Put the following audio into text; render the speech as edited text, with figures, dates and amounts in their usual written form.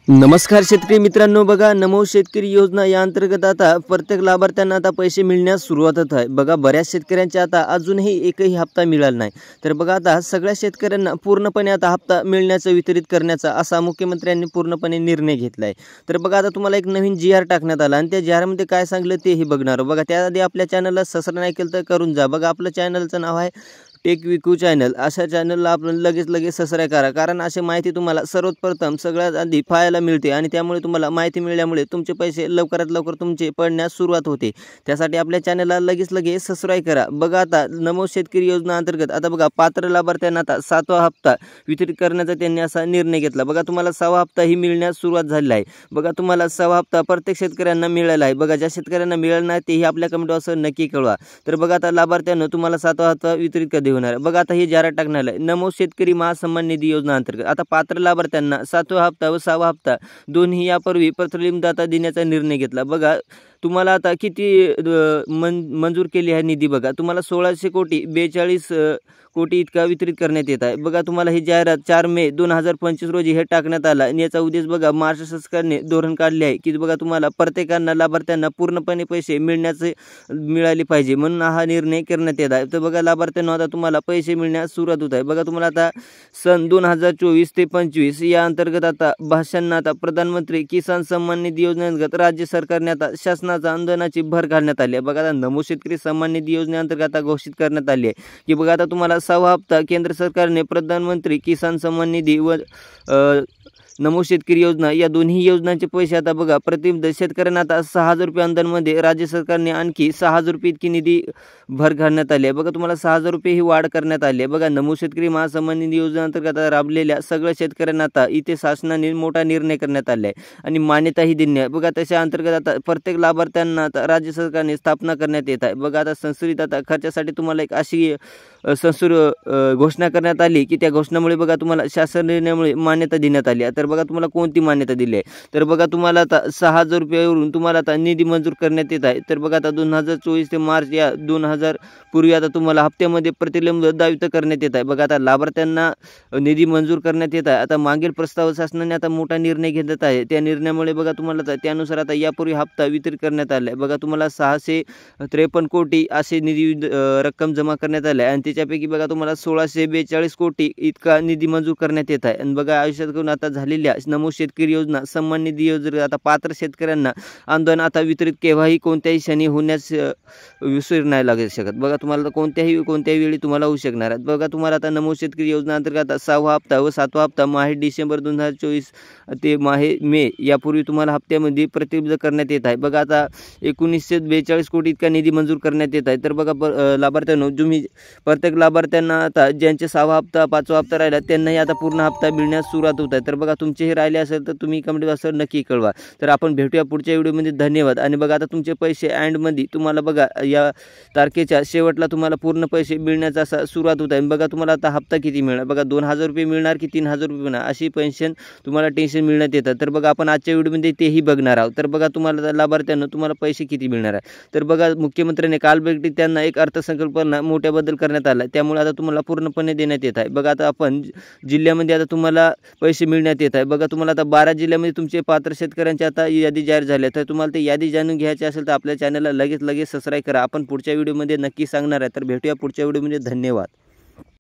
नमस्कार शेतकरी मित्रांनो, बघा नमो शेतकरी योजना या अंतर्गत आता प्रत्येक लाभार्थ्यांना आता पैसे मिळण्यास सुरुवात होत आहे। बघा बऱ्याच शेतकऱ्यांचे आता अजूनही एकही हप्ता मिळाला नाही। तर बघा आता सगळ्या शेतकऱ्यांना पूर्णपणे आता हप्ता मिळण्याचा वितरित करण्याचा असा मुख्यमंत्र्यांनी पूर्णपणे निर्णय घेतला आहे। तर बघा आता तुम्हाला एक नवीन जी आर टाकण्यात आला आणि त्या जी आर मध्ये काय सांगलं तेही बघणार। बघा त्याआधी आपल्या चॅनलला सबस्क्राइब नाही केलं तर करून जा। बघा आपल्या चॅनलचं नाव आहे टेक विकू चॅनल। अशा चॅनलला आपण लगेच सबस्क्राइब करा, कारण अशी माहिती तुम्हाला सर्वप्रथम सगळ्यात आधी पाहायला मिळते आणि त्यामुळे तुम्हाला माहिती मिळाल्यामुळे तुमचे पैसे लवकरात लवकर तुमचे पडण्यास सुरुवात होते। त्यासाठी आपल्या चॅनलला लगेच सबस्क्राइब करा। बघा आता नमो शेतकरी योजना अंतर्गत आता बघा पात्र लाभार्थ्यांना आता 7वा हप्ता वितरित करण्याचा त्यांनी असा निर्णय घेतला। बघा तुम्हाला 6वा हप्ता ही मिळण्यास सुरुवात झाली आहे। बघा तुम्हाला 6वा हप्ता प्रत्येक शेतकऱ्यांना मिळाला आहे। बघा ज्या शेतकऱ्यांना मिळाला नाही तेही आपल्या कमेंट बॉक्सवर नक्की कळवा। तर बघा आता लाभार्थ्यांना तुम्हाला 7वा हप्ता वितरित कधी होणार आहे। बघा आता हे जाहिरात टाकणार आहे नमो शेतकरी महासन्मान निधी योजना अंतर्गत आता पात्र लाभार्थ्यांना 7वा हप्ता व 6वा हप्ता दोन्ही यापूर्वी प्रलंबित देण्याचा निर्णय घेतला। बघा तुम्हाला आता किती मंजूर केली आहे निधी। बघा तुम्हाला 1600 कोटी 42 कोटी इतका वितरित करण्यात येत आहे। बघा तुम्हाला ही जाहिरात 4 मे 2025 रोजी हे टाकण्यात आला आणि याचा उद्देश बघा महाराष्ट्र सरकारने धोरण काढले आहे की बघा तुम्हाला प्रत्येकांना लाभार्थ्यांना पूर्णपणे पैसे मिळाले पाहिजे, म्हणून हा निर्णय करण्यात येत आहे। तर बघा लाभार्थ्यांना आता तुम्हाला पैसे मिळण्यास सुरुवात होत आहे। बघा तुम्हाला आता सन 2024 ते 25 या अंतर्गत आता भाषांना आता प्रधानमंत्री किसान सन्मान निधी योजनेअंतर्गत राज्य सरकारने आता शासनाच्या अनुदानाची भर घालण्यात आली आहे। बघा आता नमो शेतकरी सन्मान निधी योजनेअंतर्गत आता घोषित करण्यात आली आहे की बघा आता तुम्हाला 6वा हप्ता केंद्र सरकारने प्रधानमंत्री किसान सन्मान निधी व नमो शेतकरी योजना या दोन्ही योजनांचे पैसे आता बघा प्रति शेतकऱ्यांना आता 6000 रुपये अनुदानमध्ये राज्य सरकारने आणखी 6000 रुपये इतकी निधी भर घालण्यात आली आहे। बघा तुम्हाला 6000 रुपये ही वाढ करण्यात आली आहे। बघा नमो शेतकरी महासन्मान निधी योजनेअंतर्गत राबलेल्या सगळ्या शेतकऱ्यांना आता इथे शासनाने मोठा निर्णय करण्यात आला आहे आणि मान्यताही दिली आहे। बघा त्याच्या अंतर्गत आता प्रत्येक लाभार्थ्यांना आता राज्य सरकारने स्थापना करण्यात येत आहे। बघा आता संशोधित आता खर्चासाठी तुम्हाला एक अशी घोषणा करण्यात आली की त्या घोषणामुळे बघा तुम्हाला शासन निर्णयामुळे मान्यता देण्यात आली आहे। तर बघा तुम्हाला कोणती मान्यता दिली आहे, तर बघा तुम्हाला आता 6000 रुपयावरून तुम्हाला आता निधी मंजूर करण्यात येत आहे। तर बघा आता 2024 ते मार्च या 2000 पूर्वी आता तुम्हाला हप्त्यामध्ये प्रतिलंब दायित्व करण्यात येत आहे। बघा आता लाभार्थ्यांना निधी मंजूर करण्यात येत आहे। आता मागील प्रस्ताव शासनाने आता मोठा निर्णय घेतला आहे, त्या निर्णयामुळे बघा तुम्हाला त्यानुसार आता यापूर्वी हप्ता वितरित करण्यात आला आहे। बघा तुम्हाला 653 कोटी असे निधी रक्कम जमा करण्यात आले आणि त्याच्यापैकी बघा तुम्हाला 1642 कोटी इतका निधी मंजूर करण्यात येत आहे। आणि बघा आयुष्यात आता झालेल्या नमो शेतकरी योजना सन्मान निधी योजना आता पात्र शेतकऱ्यांना अनुदान आता वितरित केव्हाही कोणत्याही क्षणी होण्यास विसर नाही लागू शकत। बघा तुम्हाला कोणत्याही वेळी तुम्हाला होऊ शकणार आहे। बघा तुम्हाला आता नमो शेतकरी योजना अंतर्गत 6वा हप्ता व 7वा हप्ता माहे डिसेंबर 2024 ते माहे मे यापूर्वी तुम्हाला हप्त्यामध्ये प्रतिबद्ध करण्यात येत आहे। बघा आता 1942 कोटी इतका निधी मंजूर करण्यात येत आहे। तर बघा लाभार्थ्यांनो तुम्ही प्रत्येक लाभार्थ्यांना आता ज्यांचे 6वा हप्ता 5वा हप्ता राहिला त्यांनाही आता पूर्ण हप्ता मिळण्यास सुरुवात होत आहे। तर बघा तुमचे हे राहिले असेल तर तुम्ही कमेंट बॉक्सवर नक्की कळवा। तर आपण भेटूया पुढच्या व्हिडिओमध्ये, धन्यवाद। आणि बघा आता तुमचे पैसे एंडमध्ये तुम्हाला बघा या तारखेच्या शेवटला तुम्हाला पूर्ण पैसे मिळण्याचा असा सुरुवात होत आहे। बघा तुम्हाला आता हप्ता किती मिळणार, बघा 2000 रुपये मिळणार की 3000 रुपये मिळणार अशी पेन्शन तुम्हाला टेन्शन मिळण्यात येतं। तर बघा आपण आजच्या व्हिडिओमध्ये तेही बघणार आहोत। तर बघा तुम्हाला लाभार्थ्यांना तुम्हाला पैसे किती मिळणार आहे, तर बघा मुख्यमंत्र्यांनी काल भेटीत त्यांना एक अर्थसंकल्पना मोठ्या बदल करण्यात आला, त्यामुळे आता तुम्हाला पूर्णपणे देण्यात येत आहे। बघा आता आपण जिल्ह्यामध्ये आता तुम्हाला पैसे मिळण्यात येत आहे। बघा तुम्हाला आता 12 जिल्ह्यामध्ये तुमचे पात्र शेतकऱ्यांची आता यादी जाहीर झाली आहे। तर तुम्हाला ते यादी जाणून घ्यायची असेल तर आपल्या चॅनलला लगेच सबस्क्राइब करा। आपण पुढच्या व्हिडिओमध्ये नक्की सांगणार आहे। तर भेटूया पुढच्या व्हिडिओमध्ये, धन्यवाद।